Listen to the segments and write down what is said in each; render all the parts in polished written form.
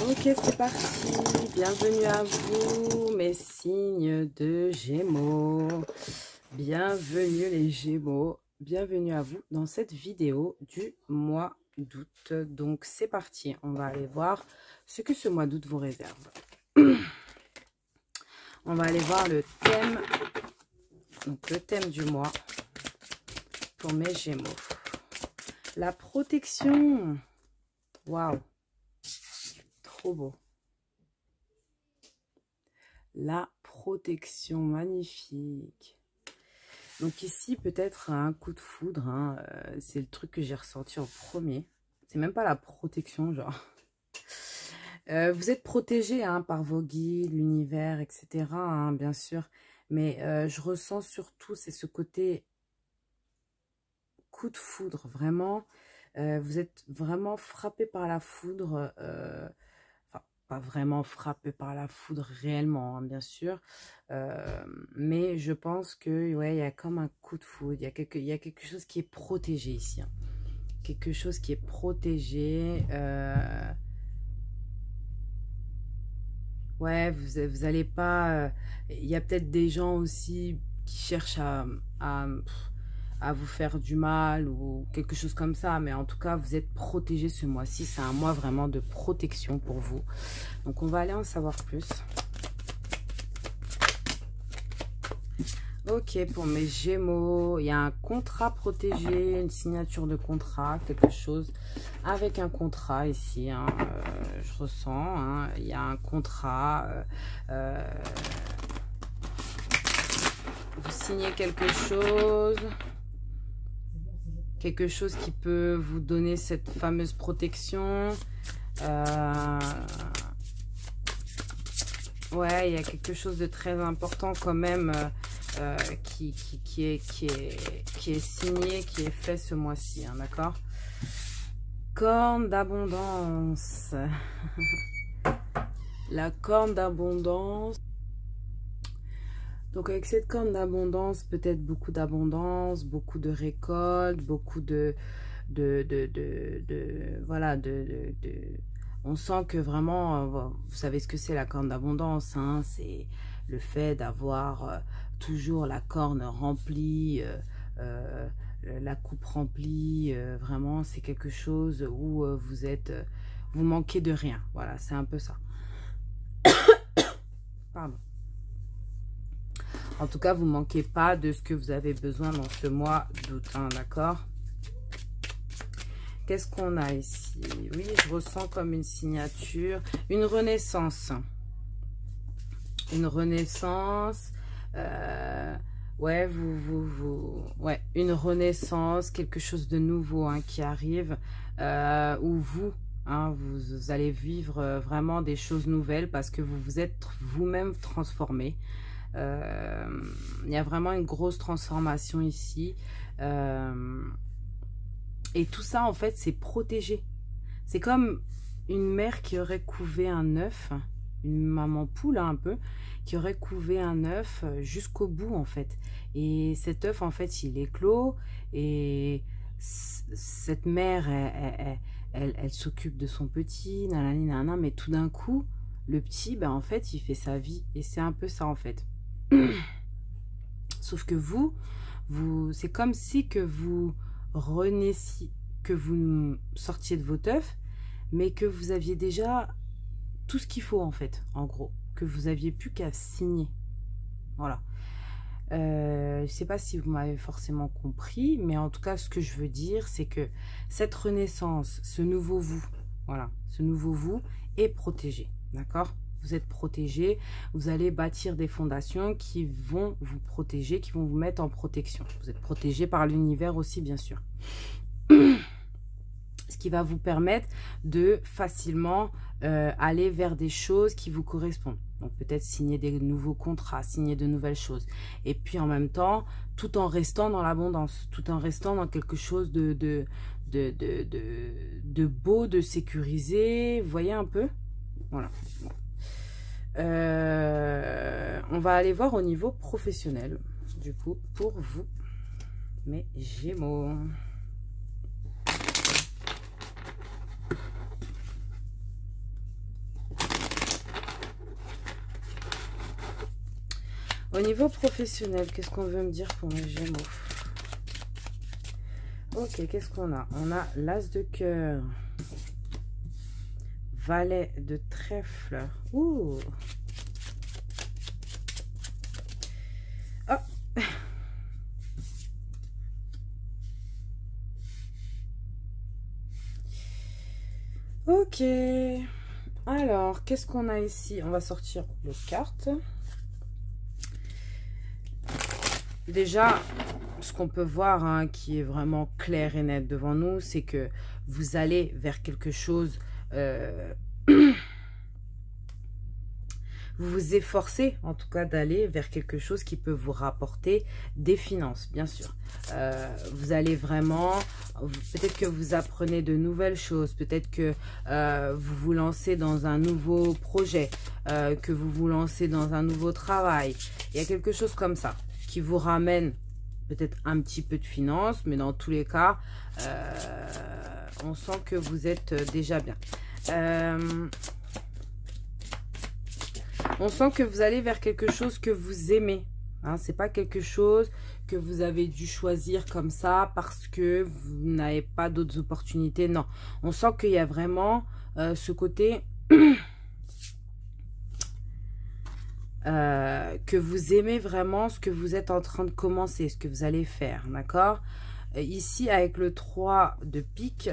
Ok, c'est parti. Bienvenue à vous, mes signes de Gémeaux. Bienvenue les Gémeaux. Bienvenue à vous dans cette vidéo du mois d'août. Donc, c'est parti. On va aller voir ce que ce mois d'août vous réserve. On va aller voir le thème. Donc, le thème du mois pour mes Gémeaux. La protection. Waouh. Trop beau. La protection, magnifique. Donc ici, peut-être un coup de foudre. Hein, c'est le truc que j'ai ressenti en premier. C'est même pas la protection, genre. Vous êtes protégé hein, par vos guides, l'univers, etc. Hein, bien sûr. Mais je ressens surtout, c'est ce côté coup de foudre. Vraiment, vous êtes vraiment frappé par la foudre. Pas vraiment frappé par la foudre réellement, hein, bien sûr. Mais je pense que ouais, il y a comme un coup de foudre. Il y a quelque chose qui est protégé ici. Hein. Quelque chose qui est protégé. Ouais, vous allez pas... Il y a peut-être des gens aussi qui cherchent à vous faire du mal ou quelque chose comme ça. Mais en tout cas, vous êtes protégé ce mois-ci. C'est un mois vraiment de protection pour vous. Donc, on va aller en savoir plus. Ok, pour mes Gémeaux, il y a un contrat protégé, une signature de contrat, quelque chose avec un contrat ici. Hein, je ressens, hein, il y a un contrat. Vous signez quelque chose qui peut vous donner cette fameuse protection. Ouais, il y a quelque chose de très important quand même qui est signé, qui est fait ce mois-ci, hein, d'accord? Corne d'abondance. La corne d'abondance. Donc avec cette corne d'abondance, peut-être beaucoup d'abondance, beaucoup de récoltes, beaucoup voilà, on sent que vraiment, vous savez ce que c'est la corne d'abondance, hein, c'est le fait d'avoir toujours la corne remplie, la coupe remplie, vraiment c'est quelque chose où vous manquez de rien, voilà, c'est un peu ça. Pardon. En tout cas, vous ne manquez pas de ce que vous avez besoin dans ce mois d'août, hein, d'accord? Qu'est-ce qu'on a ici? Oui, je ressens comme une signature, une renaissance. Une renaissance. Ouais, ouais, une renaissance, quelque chose de nouveau hein, qui arrive, où vous allez vivre vraiment des choses nouvelles parce que vous vous êtes vous-même transformé. Il y a vraiment une grosse transformation ici. Et tout ça, en fait, c'est protégé. C'est comme une mère qui aurait couvé un œuf, une maman poule hein, un peu, qui aurait couvé un œuf jusqu'au bout, en fait. Et cet œuf, en fait, il éclot. Et cette mère, elle s'occupe de son petit, nanani, nanana, mais tout d'un coup, le petit, ben, en fait, il fait sa vie. Et c'est un peu ça, en fait. Sauf que c'est comme si que vous renaissiez, que vous sortiez de votre œuf, mais que vous aviez déjà tout ce qu'il faut en fait, en gros, que vous aviez plus qu'à signer. Voilà. Je ne sais pas si vous m'avez forcément compris, mais en tout cas, ce que je veux dire, c'est que cette renaissance, ce nouveau vous, voilà, ce nouveau vous est protégé, d'accord? Vous êtes protégé, vous allez bâtir des fondations qui vont vous protéger, qui vont vous mettre en protection. Vous êtes protégé par l'univers aussi, bien sûr. Ce qui va vous permettre de facilement aller vers des choses qui vous correspondent. Donc peut-être signer des nouveaux contrats, signer de nouvelles choses. Et puis en même temps, tout en restant dans l'abondance, tout en restant dans quelque chose de beau, de sécurisé. Vous voyez un peu? Voilà. On va aller voir au niveau professionnel, du coup, pour vous, mes Gémeaux. Au niveau professionnel, qu'est-ce qu'on veut me dire pour mes Gémeaux? Ok, qu'est-ce qu'on a? On a l'As de cœur. Valet de trèfle. Ouh. Oh. Ok. Alors, qu'est-ce qu'on a ici? On va sortir les cartes. Déjà, ce qu'on peut voir, hein, qui est vraiment clair et net devant nous, c'est que vous allez vers quelque chose... vous vous efforcez en tout cas d'aller vers quelque chose qui peut vous rapporter des finances, bien sûr. Vous allez vraiment, peut-être que vous apprenez de nouvelles choses, peut-être que vous vous lancez dans un nouveau projet, que vous vous lancez dans un nouveau travail. Il y a quelque chose comme ça qui vous ramène peut-être un petit peu de finances, mais dans tous les cas, on sent que vous êtes déjà bien. On sent que vous allez vers quelque chose que vous aimez. Hein, c'est pas quelque chose que vous avez dû choisir comme ça parce que vous n'avez pas d'autres opportunités. Non, on sent qu'il y a vraiment ce côté que vous aimez vraiment ce que vous êtes en train de commencer, ce que vous allez faire. D'accord? Ici, avec le 3 de pique,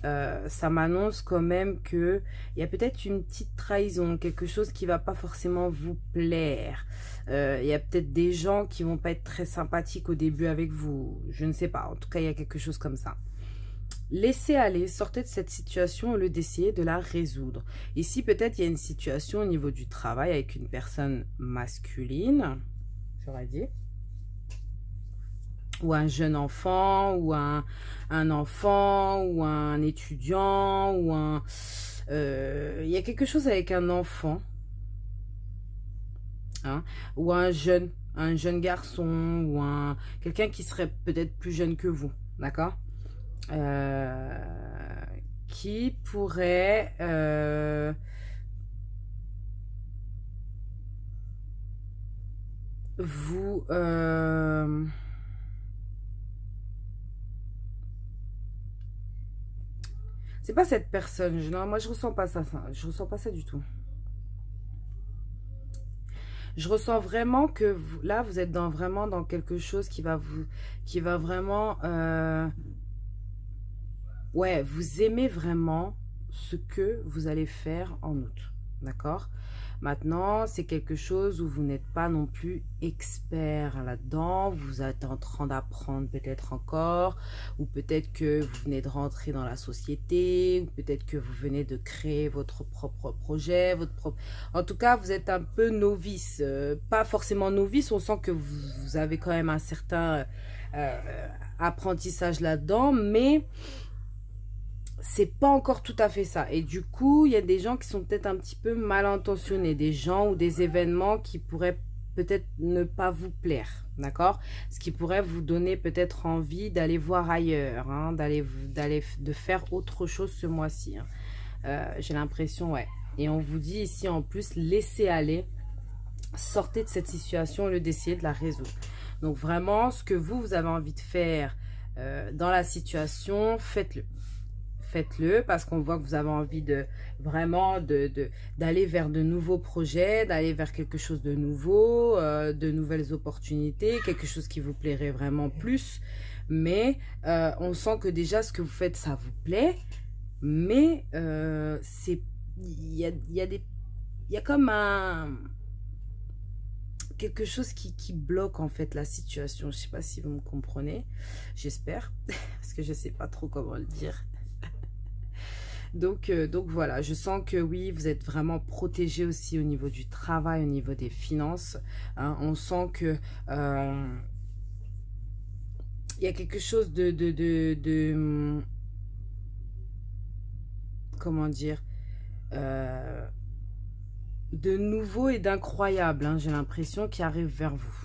ça m'annonce quand même que il y a peut-être une petite trahison, quelque chose qui va pas forcément vous plaire. Il y a peut-être des gens qui vont pas être très sympathiques au début avec vous. Je ne sais pas. En tout cas, il y a quelque chose comme ça. Laissez aller, sortez de cette situation au lieu d'essayer de la résoudre. Ici, peut-être il y a une situation au niveau du travail avec une personne masculine, j'aurais dit. Ou un jeune enfant, ou un enfant, ou un étudiant, ou un... il y a quelque chose avec un enfant, hein, ou un jeune garçon, ou quelqu'un qui serait peut-être plus jeune que vous, d'accord, qui pourrait... vous... c'est pas cette personne. Non, moi, je ressens pas ça. Je ressens pas ça du tout. Je ressens vraiment que vous, là, vous êtes vraiment dans quelque chose qui va vraiment... ouais, vous aimez vraiment ce que vous allez faire en août. D'accord? Maintenant, c'est quelque chose où vous n'êtes pas non plus expert là-dedans. Vous êtes en train d'apprendre peut-être encore. Ou peut-être que vous venez de rentrer dans la société. Ou peut-être que vous venez de créer votre propre projet. En tout cas, vous êtes un peu novice. Pas forcément novice. On sent que vous avez quand même un certain apprentissage là-dedans. Mais... c'est pas encore tout à fait ça. Et du coup, il y a des gens qui sont peut-être un petit peu mal intentionnés. Des gens ou des événements qui pourraient peut-être ne pas vous plaire. D'accord? Ce qui pourrait vous donner peut-être envie d'aller voir ailleurs. Hein, de faire autre chose ce mois-ci. Hein. J'ai l'impression, ouais. Et on vous dit ici en plus, laissez aller. Sortez de cette situation au lieu d'essayer de la résoudre. Donc vraiment, ce que vous avez envie de faire dans la situation, faites-le. Faites-le parce qu'on voit que vous avez envie de vraiment d'aller vers de nouveaux projets, d'aller vers quelque chose de nouveau, de nouvelles opportunités, quelque chose qui vous plairait vraiment plus. Mais on sent que déjà ce que vous faites, ça vous plaît. Mais il y a comme quelque chose qui bloque en fait la situation. Je ne sais pas si vous me comprenez. J'espère parce que je ne sais pas trop comment le dire. Donc voilà, je sens que oui, vous êtes vraiment protégé aussi au niveau du travail, au niveau des finances. Hein, on sent que il y a quelque chose de comment dire, de nouveau et d'incroyable. Hein, j'ai l'impression qui arrive vers vous.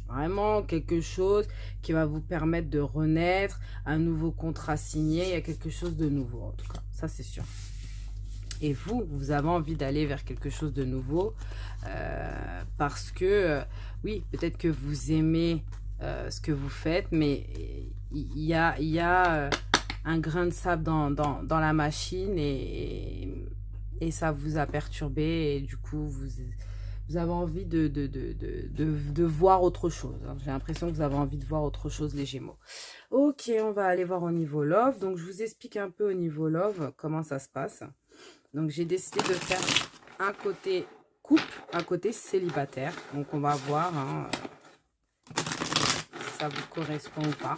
Vraiment quelque chose qui va vous permettre de renaître, un nouveau contrat signé, il y a quelque chose de nouveau en tout cas, ça c'est sûr. Et vous avez envie d'aller vers quelque chose de nouveau parce que, oui, peut-être que vous aimez ce que vous faites, mais il y a un grain de sable dans la machine et ça vous a perturbé et du coup, vous avez envie de voir autre chose. Hein. J'ai l'impression que vous avez envie de voir autre chose, les Gémeaux. Ok, on va aller voir au niveau love. Donc, je vous explique un peu au niveau love comment ça se passe. Donc, j'ai décidé de faire un côté couple, un côté célibataire. Donc, on va voir hein, si ça vous correspond ou pas.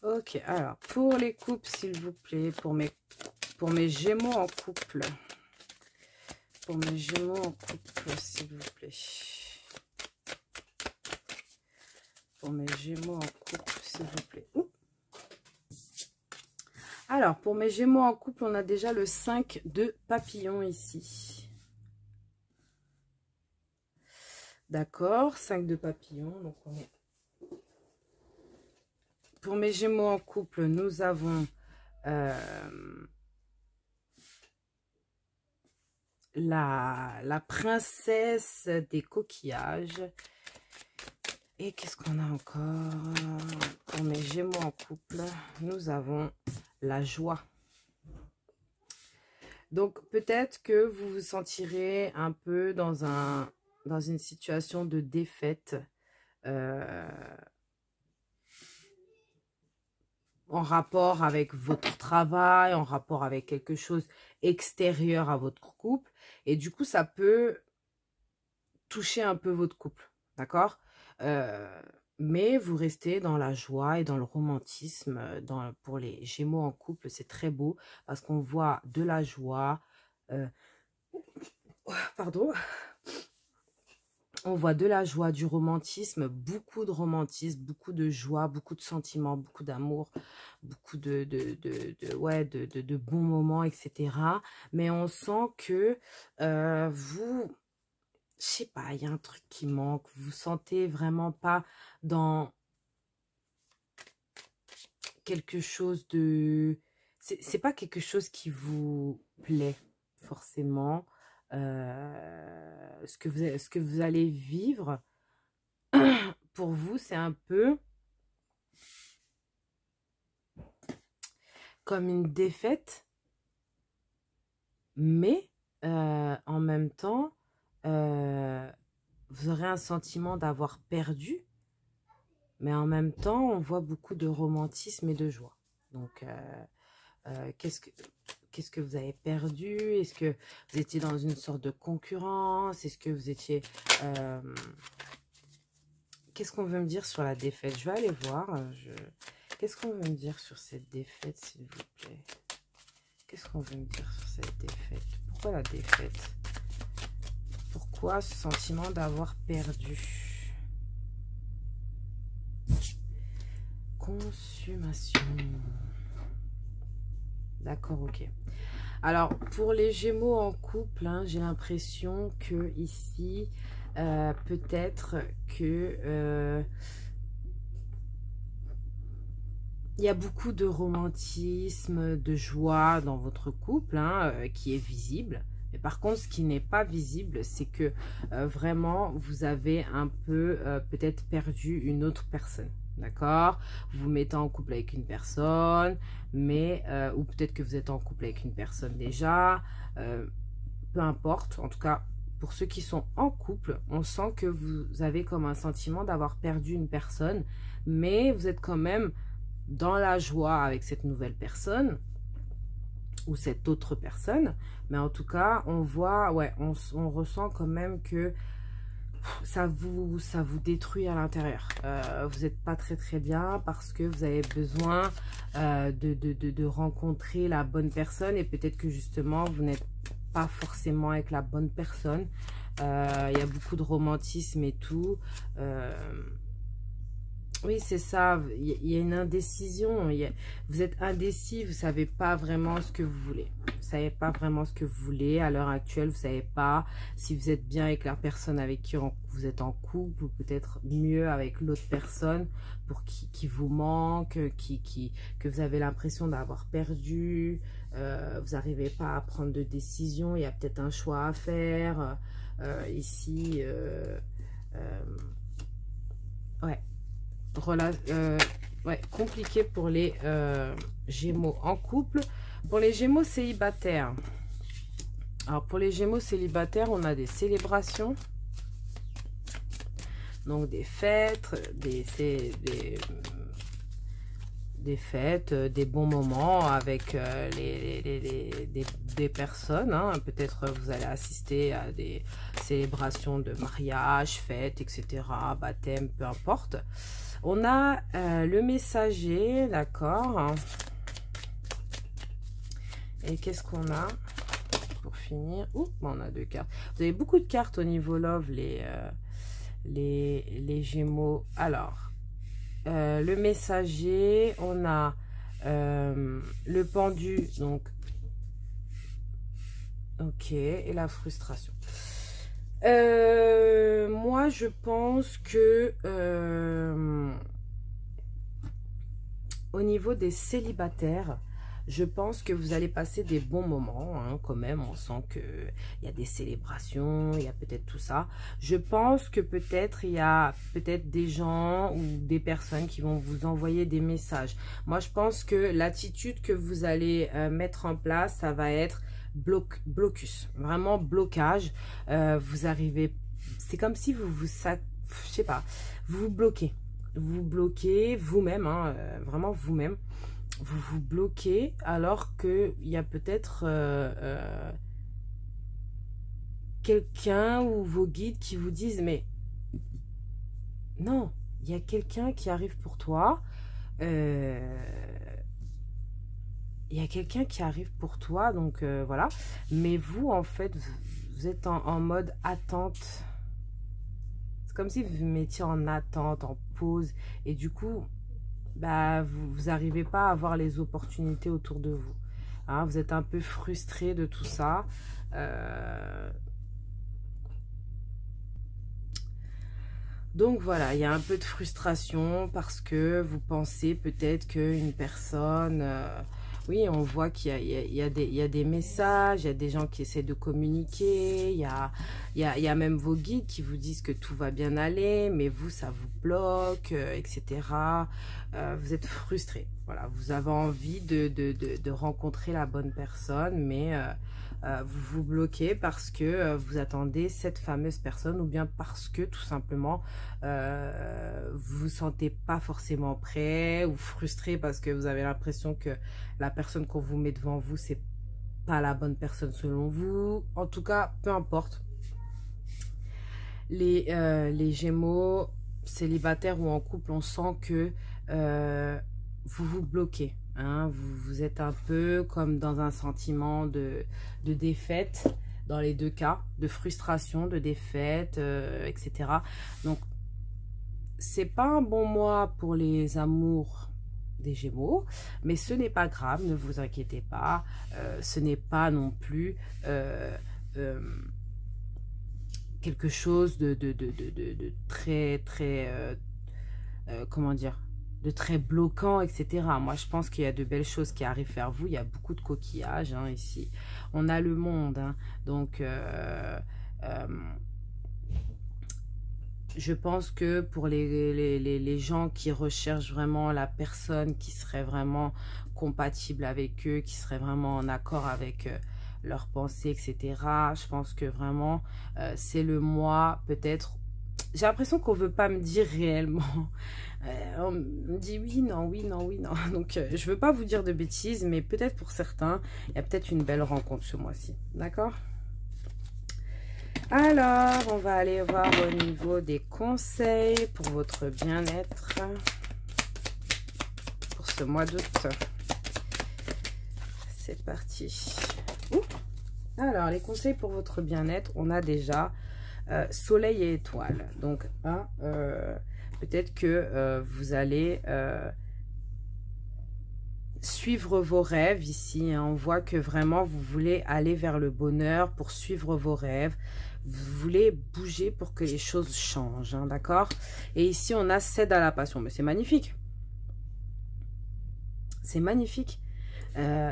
Ok, alors, pour les couples, s'il vous plaît, pour mes Gémeaux en couple. Pour mes Gémeaux en couple, s'il vous plaît. Pour mes Gémeaux en couple, s'il vous plaît. Ouh. Alors, pour mes Gémeaux en couple, on a déjà le 5 de papillon ici. D'accord, 5 de papillon. Donc, on est... Pour mes Gémeaux en couple, nous avons la princesse des coquillages. Et qu'est-ce qu'on a encore? Pour mes Gémeaux en couple, nous avons la joie. Donc, peut-être que vous vous sentirez un peu dans une situation de défaite en rapport avec votre travail, en rapport avec quelque chose extérieur à votre couple. Et du coup, ça peut toucher un peu votre couple, d'accord? Mais vous restez dans la joie et dans le romantisme. Pour les Gémeaux en couple, c'est très beau parce qu'on voit de la joie. Pardon. On voit de la joie, du romantisme, beaucoup de joie, beaucoup de sentiments, beaucoup d'amour, beaucoup de bons moments, etc. Mais on sent que vous... Je sais pas, il y a un truc qui manque. Vous sentez vraiment pas dans quelque chose de... C'est pas quelque chose qui vous plaît forcément. Ce que vous allez vivre, pour vous, c'est un peu comme une défaite. Mais en même temps... vous aurez un sentiment d'avoir perdu, mais en même temps, on voit beaucoup de romantisme et de joie. Donc, qu'est-ce que vous avez perdu? Est-ce que vous étiez dans une sorte de concurrence? Est-ce que vous étiez... Qu'est-ce qu'on veut me dire sur la défaite? Je vais aller voir. Qu'est-ce qu'on veut me dire sur cette défaite, s'il vous plaît? Qu'est-ce qu'on veut me dire sur cette défaite? Pourquoi la défaite? Pourquoi ce sentiment d'avoir perdu? Consommation. D'accord, ok. Alors, pour les Gémeaux en couple, hein, j'ai l'impression que ici, peut-être que il y a beaucoup de romantisme, de joie dans votre couple, hein, qui est visible. Mais par contre, ce qui n'est pas visible, c'est que vraiment, vous avez un peu peut-être perdu une autre personne. D'accord? Vous vous mettez en couple avec une personne, mais ou peut-être que vous êtes en couple avec une personne déjà. Peu importe. En tout cas, pour ceux qui sont en couple, on sent que vous avez comme un sentiment d'avoir perdu une personne, mais vous êtes quand même dans la joie avec cette nouvelle personne ou cette autre personne. Mais en tout cas, on voit, ouais, on ressent quand même que ça vous détruit à l'intérieur. Vous n'êtes pas très bien parce que vous avez besoin de rencontrer la bonne personne et peut-être que justement vous n'êtes pas forcément avec la bonne personne. Il y a beaucoup de romantisme et tout. Oui, c'est ça. Il y a une indécision. Vous êtes indécis. Vous ne savez pas vraiment ce que vous voulez. Vous ne savez pas vraiment ce que vous voulez. À l'heure actuelle, vous ne savez pas si vous êtes bien avec la personne avec qui vous êtes en couple ou peut-être mieux avec l'autre personne pour qui vous manque, que vous avez l'impression d'avoir perdu. Vous n'arrivez pas à prendre de décision. Il y a peut-être un choix à faire. Ici, ouais. Ouais, compliqué pour les Gémeaux en couple. Pour les Gémeaux célibataires. Alors, pour les Gémeaux célibataires, on a des célébrations. Donc, des fêtes, des fêtes, des bons moments avec des personnes. Hein. Peut-être vous allez assister à des célébrations de mariage, fêtes, etc. Baptême, peu importe. On a le messager, d'accord. Et qu'est-ce qu'on a pour finir? Ouh, on a 2 cartes. Vous avez beaucoup de cartes au niveau love, les Gémeaux. Alors, le messager, on a le pendu, donc, ok, et la frustration. Moi, je pense que au niveau des célibataires, je pense que vous allez passer des bons moments, hein, quand même. On sent qu'il y a des célébrations, il y a peut-être tout ça. Je pense que peut-être il y a des gens ou des personnes qui vont vous envoyer des messages. Moi, je pense que l'attitude que vous allez mettre en place, ça va être blocus, vraiment blocage. Vous arrivez, c'est comme si je sais pas, vous bloquez vous-même, hein, vraiment vous-même. Vous vous bloquez alors qu'il y a peut-être quelqu'un ou vos guides qui vous disent mais non, il y a quelqu'un qui arrive pour toi. Il y a quelqu'un qui arrive pour toi, donc voilà. Mais vous, en fait, vous êtes en mode attente. C'est comme si vous vous mettiez en attente, en pause. Et du coup, bah, vous n'arrivez pas à avoir les opportunités autour de vous. Hein, vous êtes un peu frustré de tout ça. Donc voilà, il y a un peu de frustration parce que vous pensez peut-être qu'une personne... oui, on voit qu'il y a des messages, il y a des gens qui essaient de communiquer, il y a même vos guides qui vous disent que tout va bien aller, mais vous, ça vous bloque, etc. Vous êtes frustré. Voilà, vous avez envie de rencontrer la bonne personne, mais vous vous bloquez parce que vous attendez cette fameuse personne ou bien parce que tout simplement vous vous sentez pas forcément prêt ou frustré parce que vous avez l'impression que la personne qu'on vous met devant vous, c'est pas la bonne personne selon vous. En tout cas, peu importe. Les Gémeaux, célibataires ou en couple, on sent que vous vous bloquez. Hein, vous êtes un peu comme dans un sentiment de défaite, dans les 2 cas, de frustration, de défaite, etc. Donc, c'est pas un bon mois pour les amours des Gémeaux, mais ce n'est pas grave, ne vous inquiétez pas. Ce n'est pas non plus quelque chose de très, comment dire, de très bloquant, etc. Moi, je pense qu'il y a de belles choses qui arrivent vers vous. Il y a beaucoup de coquillages, hein, ici. On a le monde, hein, donc... je pense que pour les gens qui recherchent vraiment la personne qui serait vraiment compatible avec eux, qui serait vraiment en accord avec leurs pensées, etc. Je pense que vraiment, c'est le mois peut-être... J'ai l'impression qu'on ne veut pas me dire réellement. On me dit oui, non, oui, non, oui, non. Donc, je ne veux pas vous dire de bêtises, mais peut-être pour certains, il y a peut-être une belle rencontre ce mois-ci. D'accord ? Alors, on va aller voir au niveau des conseils pour votre bien-être pour ce mois d'août. C'est parti. Ouh. Alors, les conseils pour votre bien-être, on a déjà soleil et étoile. Donc, Peut-être que vous allez suivre vos rêves ici. Hein. On voit que vraiment, vous voulez aller vers le bonheur pour suivre vos rêves. Vous voulez bouger pour que les choses changent, hein, d'accord? Et ici, on a cède à la passion. Mais c'est magnifique. C'est magnifique.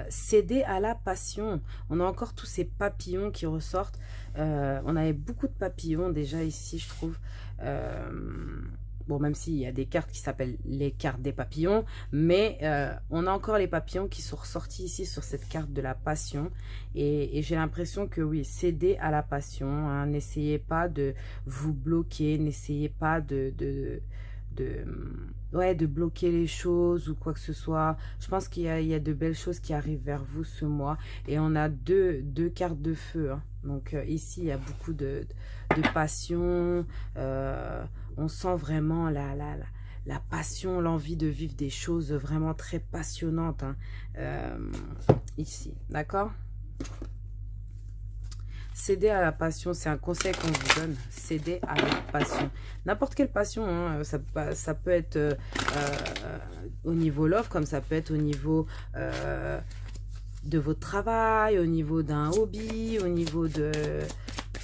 Céder à la passion. On a encore tous ces papillons qui ressortent. On avait beaucoup de papillons déjà ici, je trouve. Bon, même s'il y a des cartes qui s'appellent les cartes des papillons, mais on a encore les papillons qui sont ressortis ici sur cette carte de la passion. Et j'ai l'impression que oui, céder à la passion. Hein, n'essayez pas de vous bloquer, n'essayez pas de bloquer les choses ou quoi que ce soit. Je pense qu'il y a de belles choses qui arrivent vers vous ce mois. Et on a deux cartes de feu. Hein. Donc ici, il y a beaucoup de passion. On sent vraiment la passion, l'envie de vivre des choses vraiment très passionnantes. Hein. Ici, d'accord? Céder à la passion, c'est un conseil qu'on vous donne. Céder à la passion. N'importe quelle passion, hein, ça peut être au niveau love, comme ça peut être au niveau de votre travail, au niveau d'un hobby, au niveau de...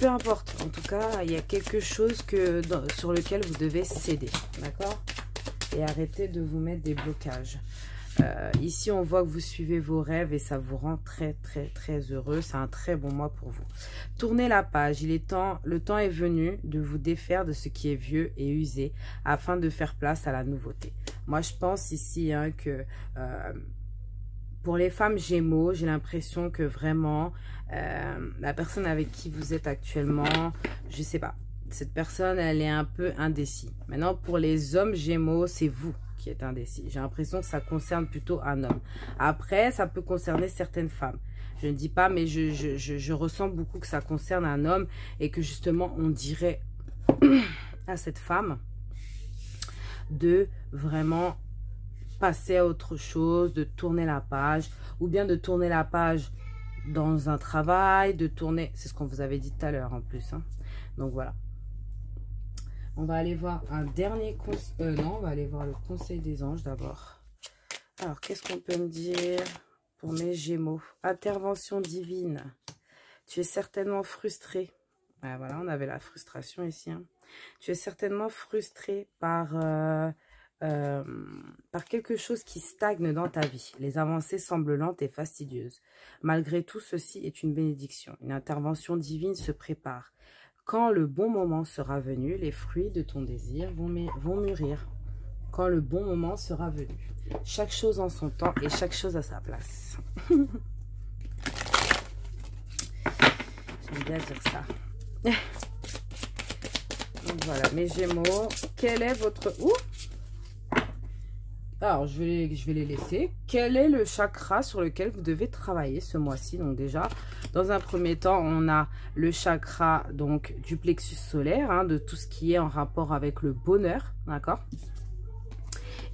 Peu importe. En tout cas, il y a quelque chose sur lequel vous devez céder. D'accord? Et arrêter de vous mettre des blocages. Ici, on voit que vous suivez vos rêves et ça vous rend très, très, très heureux. C'est un très bon mois pour vous. Tournez la page. Le temps est venu de vous défaire de ce qui est vieux et usé afin de faire place à la nouveauté. Moi, je pense ici hein, que pour les femmes Gémeaux, j'ai l'impression que vraiment, la personne avec qui vous êtes actuellement, je sais pas, cette personne, elle est un peu indécis. Maintenant, pour les hommes Gémeaux, c'est vous qui est indécis. J'ai l'impression que ça concerne plutôt un homme. Après, ça peut concerner certaines femmes. Je ne dis pas, mais je ressens beaucoup que ça concerne un homme et que justement, on dirait à cette femme de vraiment passer à autre chose, de tourner la page ou bien de tourner la page dans un travail, de tourner... C'est ce qu'on vous avait dit tout à l'heure en plus. Hein. Donc voilà. On va aller voir un dernier conseil. Non, on va aller voir le conseil des anges d'abord. Alors, qu'est-ce qu'on peut me dire pour mes Gémeaux? Intervention divine. Tu es certainement frustré. Ah, voilà, on avait la frustration ici. Hein. Tu es certainement frustré par quelque chose qui stagne dans ta vie. Les avancées semblent lentes et fastidieuses. Malgré tout, ceci est une bénédiction. Une intervention divine se prépare. Quand le bon moment sera venu, les fruits de ton désir vont mûrir. Quand le bon moment sera venu. Chaque chose en son temps et chaque chose à sa place. J'aime bien dire ça. Donc voilà, mes Gémeaux. Quel est votre... Ouh! Alors, je vais les laisser. Quel est le chakra sur lequel vous devez travailler ce mois-ci? Donc déjà, dans un premier temps, on a le chakra donc du plexus solaire, hein, de tout ce qui est en rapport avec le bonheur, d'accord?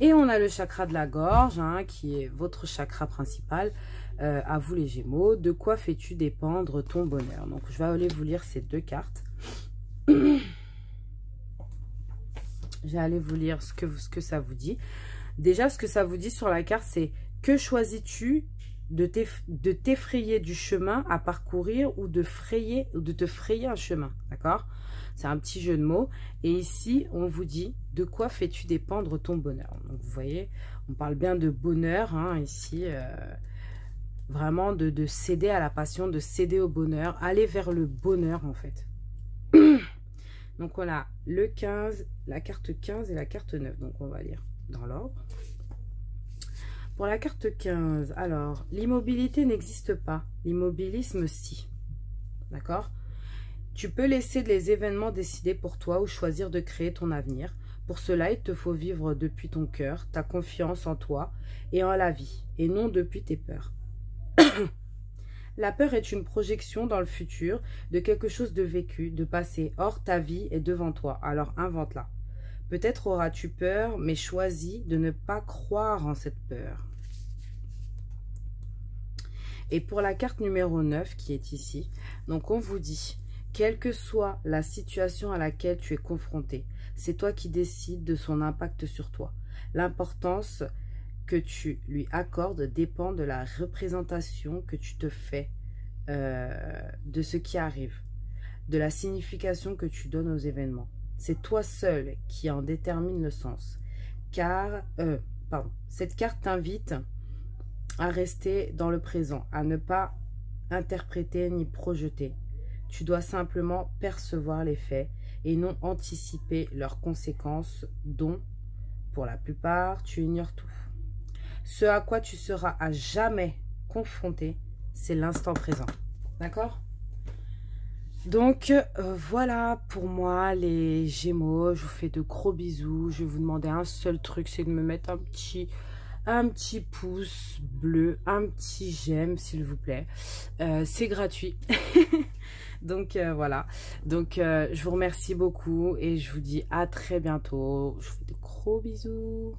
Et on a le chakra de la gorge, hein, qui est votre chakra principal. À vous les Gémeaux, de quoi fais-tu dépendre ton bonheur? Donc, je vais aller vous lire ces deux cartes. Je vais aller vous lire ce que ça vous dit. Déjà, ce que ça vous dit sur la carte, c'est que choisis-tu de t'effrayer du chemin à parcourir ou de te frayer un chemin, d'accord? C'est un petit jeu de mots. Et ici, on vous dit de quoi fais-tu dépendre ton bonheur. Donc, vous voyez, on parle bien de bonheur, hein, ici, vraiment de céder à la passion, de céder au bonheur, aller vers le bonheur, en fait. Donc, on a le 15, la carte 15 et la carte 9. Donc, on va lire dans l'ordre. Pour la carte 15, alors, l'immobilité n'existe pas. L'immobilisme, si. D'accord? Tu peux laisser les événements décider pour toi ou choisir de créer ton avenir. Pour cela, il te faut vivre depuis ton cœur, ta confiance en toi et en la vie, et non depuis tes peurs. La peur est une projection dans le futur de quelque chose de vécu, de passé. Or, ta vie est devant toi, alors invente-la. Peut-être auras-tu peur, mais choisis de ne pas croire en cette peur. Et pour la carte numéro 9 qui est ici, donc on vous dit Quelle que soit la situation à laquelle tu es confronté, c'est toi qui décides de son impact sur toi. L'importance que tu lui accordes dépend de la représentation que tu te fais de ce qui arrive, de la signification que tu donnes aux événements. C'est toi seul qui en détermine le sens. Cette carte t'invite à rester dans le présent, à ne pas interpréter ni projeter. Tu dois simplement percevoir les faits et non anticiper leurs conséquences dont, pour la plupart, tu ignores tout. Ce à quoi tu seras à jamais confronté, c'est l'instant présent. D'accord ? Donc, voilà pour moi les Gémeaux. Je vous fais de gros bisous. Je vais vous demander un seul truc, c'est de me mettre un petit pouce bleu, un petit j'aime, s'il vous plaît. C'est gratuit. Donc, voilà. Donc, je vous remercie beaucoup et je vous dis à très bientôt. Je vous fais de gros bisous.